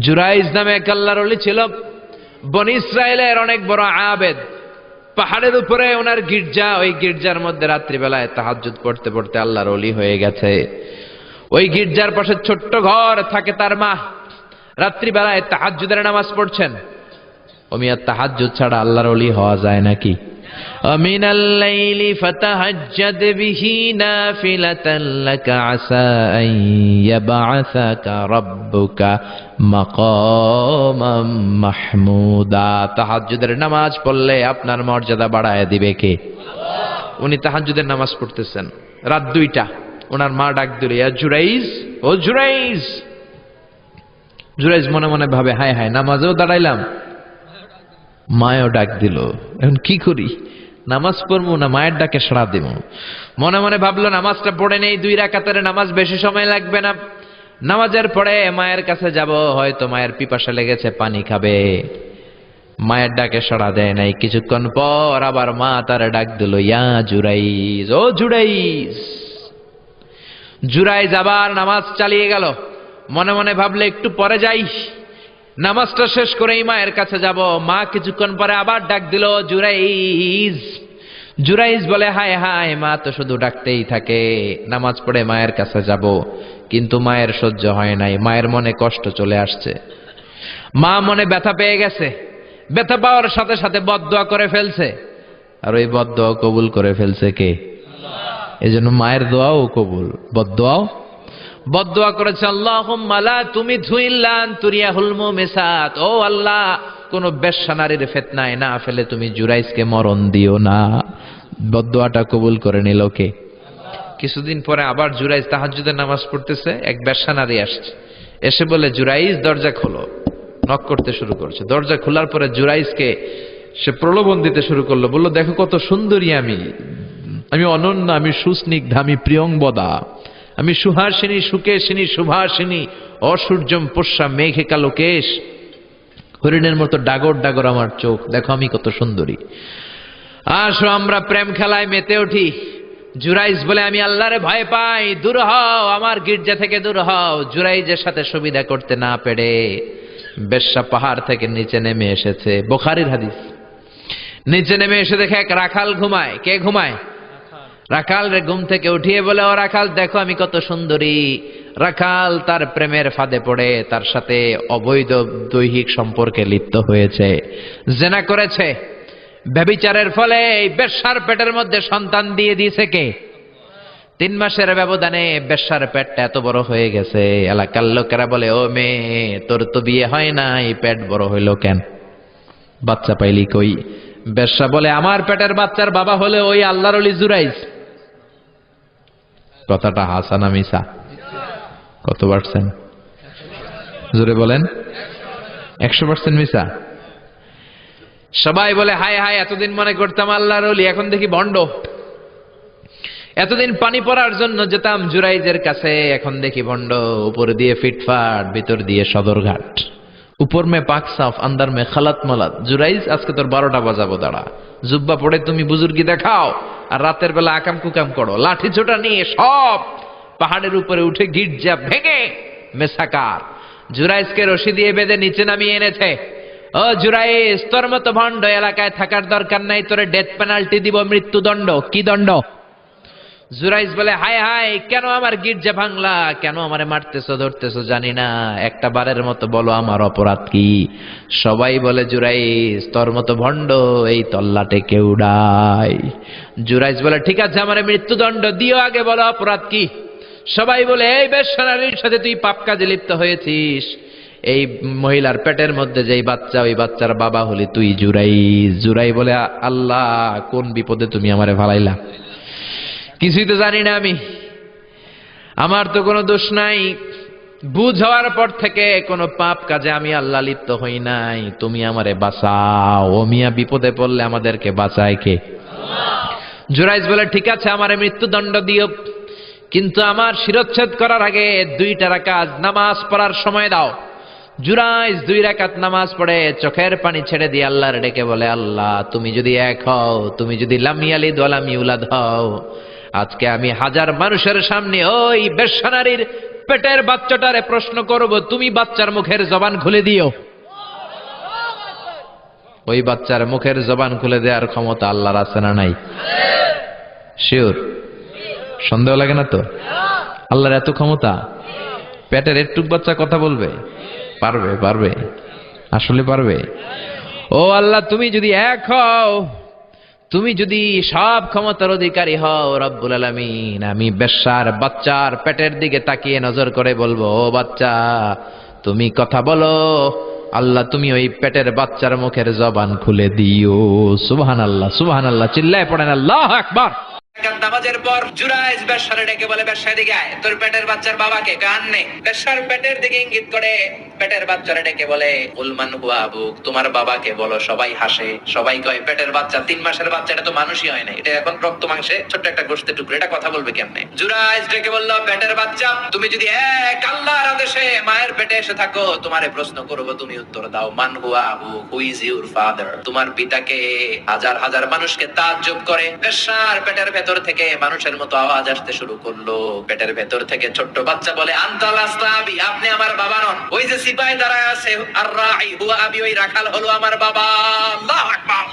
জুরাইজ নামে এক আল্লাহর ওলি ছিল, বনি ইসরায়েলের অনেক বড় আবেদ। পাহাড়ের উপরে ওনার গির্জা, ওই গির্জার মধ্যে রাত্রিবেলায় তাহাজ্জুদ পড়তে পড়তে আল্লাহর ওলি হয়ে গেছে। ওই গির্জার পাশে ছোট্ট ঘর থাকে তার মা, রাত্রিবেলায় তাহাজ্জুদের নামাজ পড়ছেন। ওমিয়া তাহাজ্জুদ ছাড়া আল্লাহর ওলি হওয়া যায় নাকি? আমিনাল লাইলি ফাতাহাজ্জাদ বিহি নাফিলাতান লাকা আসা আন ইয়াবআসাকা রাব্বুকা মাকামাম মাহমুদা। তাহাজ্জুদের নামাজ পড়লে আপনার মর্যাদা বাড়ায় দিবে কে? আল্লাহ। উনি তাহাজ্জুদের নামাজ পড়তেছেন, রাত 2টা। ওনার মা ডাক দিল, ইয়া জুরাইজ, ও জুরাইজ। জুরাইজ মনে মনে ভাবে, হায় হায়, নামাজেও দাঁড়াইলাম, মায়েও ডাক দিল, এখন কি করি? নামাজ পড়বো না মায়ের ডাকে সাড়া দিব? মনে মনে ভাবলো, নামাজটা পড়ে নেই, 2 রাকাতের নামাজ, বেশি সময় লাগবে না। নামাজের পরে মায়ের কাছে যাব, হয়তো মায়ের পিপাসা লেগেছে, পানি খাবে। মায়ের ডাকে সাড়া দেয় নাই। কিছুক্ষণ পর আবার মা তার ডাক দিল, ইয়া জুরাইজ, ও জুরাইজ। জুরাইজ আবার নামাজ চালিয়ে গেল। মনে মনে ভাবলে, একটু পরে যাই, নামাজটা শেষ করেই মায়ের কাছে যাব। মা কিছুক্ষণ পরে আবার ডাক দিল, জুরাইজ। জুরাইজ বলে, হায় হায়, মা তো শুধু ডাকতেই থাকে, নামাজ পড়ে মায়ের কাছে যাব। কিন্তু মায়ের সহ্য হয় নাই, মায়ের মনে কষ্ট চলে আসছে। মা মনে ব্যথা পেয়ে গেছে, ব্যথা পাওয়ার সাথে সাথে বদদোয়া করে ফেলছে। আর ওই বদদোয়া কবুল করে ফেলছে কে? আল্লাহ। এজন্য মায়ের দোয়াও কবুল, বদদোয়াও। বদদোয়া করেছে, আল্লাহুম্মা লা তুমিতহু ইল্লা আন তুরিয়াহুল মুমিসাত। ও আল্লাহ, কোন বেশ্যা নারীর ফিতনায় না ফেলে তুমি জুরাইজকে মরণ দিও না। বদদোয়াটা কবুল করে নিল কে? আল্লাহ। কিছুদিন পরে আবার জুরাইজ তাহাজ্জুদের নামাজ পড়তেছে, এক বেশ্যা নারী আসছে, এসে বলে, জুরাইজ দরজা খোলো। নক করতে শুরু করছে। দরজা খোলার পরে জুরাইজকে সে প্রলোভন দিতে শুরু করলো, বললো, দেখো কত সুন্দরী আমি, আমি অনন্য, আমি সুস্নিগ্ধা, আমি প্রিয়ংবদা, আমি সুহাসিনী, সুকেশিনী, সুভাসিনী, অসূর্যম পোষ্যা, মেঘে কালো কেশ, হরিণের মতো ডাগর ডাগর আমার চোখ, দেখো আমি কত সুন্দরী, আসো আমরা প্রেম খেলায় মেতে উঠি। জুরাইজ বলে, আমি আল্লাহরে ভয় পাই, দূর হও, আমার গির্জা থেকে দূর হও। জুরাইজের সাথে সুবিধা করতে না পেরে বেশ্যা পাহাড় থেকে নিচে নেমে এসেছে। বুখারীর হাদিস। নিচে নেমে এসে দেখে এক রাখাল ঘুমায়। কে ঘুমায়? রাখাল রে ঘুম থেকে উঠিয়ে বলে, ও রাখাল, দেখো আমি কত সুন্দরী। রাখাল তার প্রেমের ফাঁদে পড়ে তার সাথে অবৈধ দৈহিক সম্পর্কে লিপ্ত হয়েছে, জিনা করেছে। ব্যভিচারের ফলে এই বেশ্যার পেটের মধ্যে সন্তান দিয়ে দিয়েছে কে? 3 মাসের ব্যবধানে বেশ্যার পেটটা এত বড় হয়ে গেছে। এলাকার লোকেরা বলে, ও মেয়ে, তোর তো বিয়ে হয় নাই, পেট বড় হইল কেন? বাচ্চা পাইলি কই? বেশ্যা বলে, আমার পেটের বাচ্চার বাবা হলে ওই আল্লাহর ওলি জুরাইজ। কথাটা হাসা না মিছা? কত পার্সেন্ট? জোরে বলেন। 100% মিছা। সবাই বলে, হায় হায়, এতদিন মনে করতাম আল্লাহর ওলি, এখন দেখি ভণ্ড। এতদিন পানি পড়ার জন্য যেতাম জুরাইজের কাছে, এখন দেখি ভণ্ড। উপর দিয়ে ফিটফাট, ভিতর দিয়ে সদরঘাট। উপর মে পাক সাফ, আন্দার মে খালাত মালাত। জুরাইজ, আজকে তোর 12টা বাজাবো, দাঁড়া। জুব্বা পড়ে তুমি বুজুর্গি দেখাও, আর রাতের বেলা আকাম কুকাম করো। লাঠি ছোটা নিয়ে সব পাহাড়ের উপরে উঠে গির্জা ভেঙে মেসাকার। জুরাইজকে রশি দিয়ে বেঁধে নিচে নামিয়ে এনেছে। ও জুরাইজ, তোর মতো ভণ্ড এলাকায় থাকার দরকার নাই, তোরে ডেথ পেনাল্টি দিব, মৃত্যুদণ্ড। কি দণ্ড? জুরাইজ বলে, হায় হায়, কেন আমার গির্জা ভাঙলা? কেন আমারে মারতেছো, ধরতেছো? জানি না, একটা বারের মতো বলো আমার অপরাধ কি? সবাই বলে, জুরাইজ, তোর মতো ভণ্ড এই তল্লাটে কেউ নাই। জুরাইজ বলে, ঠিক আছে, আমারে মৃত্যুদণ্ড দিও, আগে বলো অপরাধ কি? সবাই বলে, এই বেশ্যা নারীর সাথে তুই পাপ কাজে লিপ্ত হয়েছিস। এই মহিলার পেটের মধ্যে যেই বাচ্চা, ওই বাচ্চার বাবা হলি তুই, জুরাইজ। জুরাই বলে, আল্লাহ, কোন বিপদে তুমি আমারে ফালাইলা? কিছুই তো জানি না আমি, আমার তো কোনো দোষ নাই। বুঝ হওয়ার পর থেকে কোনো পাপ কাজে আমি আল্লাহ লিপ্ত হই নাই, তুমি আমারে বাঁচাও। ও মিয়া, বিপদে পড়লে আমাদেরকে বাঁচায় কে? আল্লাহ। জুরাইজ বলে, ঠিক আছে, আমারে মৃত্যুদণ্ড দিও, কিন্তু আমার শিরচ্ছেদ করার আগে 2টা রাকাত নামাজ পড়ার সময় দাও। জুরাইজ 2 রাকাত নামাজ পড়ে চোখের পানি ছেড়ে দিয়ে আল্লাহর ডেকে বলে, আল্লাহ, তুমি যদি এক হও, তুমি যদি লাম ইয়ালিদ ওয়া লাম ইউলাদ হও, আজকে আমি 1000 মানুষের সামনে ওই বেশ্যা নারীর পেটের বাচ্চাটারে প্রশ্ন করব, তুমি বাচ্চার মুখের জবান খুলে দিও। ওই বাচ্চার মুখের জবান খুলে দেওয়ার ক্ষমতা আল্লাহর আছে না নাই? শিওর? সন্দেহ লাগে না তো? আল্লাহর এত ক্ষমতা, পেটের একটুক বাচ্চা কথা বলবে? পারবে? পারবে? আসলে পারবে? ও আল্লাহ, তুমি যদি এক হও, তুমি যদি সব ক্ষমতার অধিকারী হও রব্বুল আলামিন, আমি বেশ্যার বাচ্চার পেটের দিকে তাকিয়ে নজর করে বলবো, ও বাচ্চা তুমি কথা বলো। আল্লাহ তুমি ওই পেটের বাচ্চার মুখের জবান খুলে দিও। সুবহানাল্লাহ, সুবহানাল্লাহ, চিল্লায় পড়েন আল্লাহু আকবার। নামাজের পর জুরাইজ বেশ্যারে ডেকে বলে, বেশ্যা দিকে আয়, তোর পেটের বাচ্চার বাবাকে কান নে। বেশ্যার পেটের দিকে ইঙ্গিত করে পেটের বাচ্চারে ডেকে বলে, উলমান হুয়া আবুক, তোমার বাবাকে বলো। সবাই হাসে, সবাই কয় পেটের বাচ্চা, 3 মাসের বাচ্চা, এটা তো মানুষই হয় না, এটা এখন রক্ত মাংসে ছোট্ট একটা গোশতের টুকরো, এটা কথা বলবে কেমনে? জুরাইজ ডেকে বলল, পেটের বাচ্চা তুমি যদি এক আল্লাহর আদেশে মায়ের পেটে এসে থাকো, তোমারে প্রশ্ন করব, তুমি উত্তর দাও। মান হুয়া আবুক, হু ইজ ইউর ফাদার? তোমার পিতাকে? হাজার হাজার মানুষকে তাজ্জব করে বেশ্যার পেটের ভেতর থেকে মানুষের মতো আওয়াজ আসতে শুরু করলো। পেটের ভেতর থেকে ছোট্ট বাচ্চা বলে, আনতা লাস্তা আবি, আপনি আমার বাবা নন। ওই যে সিপাহি দাঁড়ায় আছে, আর রাই হুয়া আবি, ওই রাখাল হলো আমার বাবা। আল্লাহু আকবার।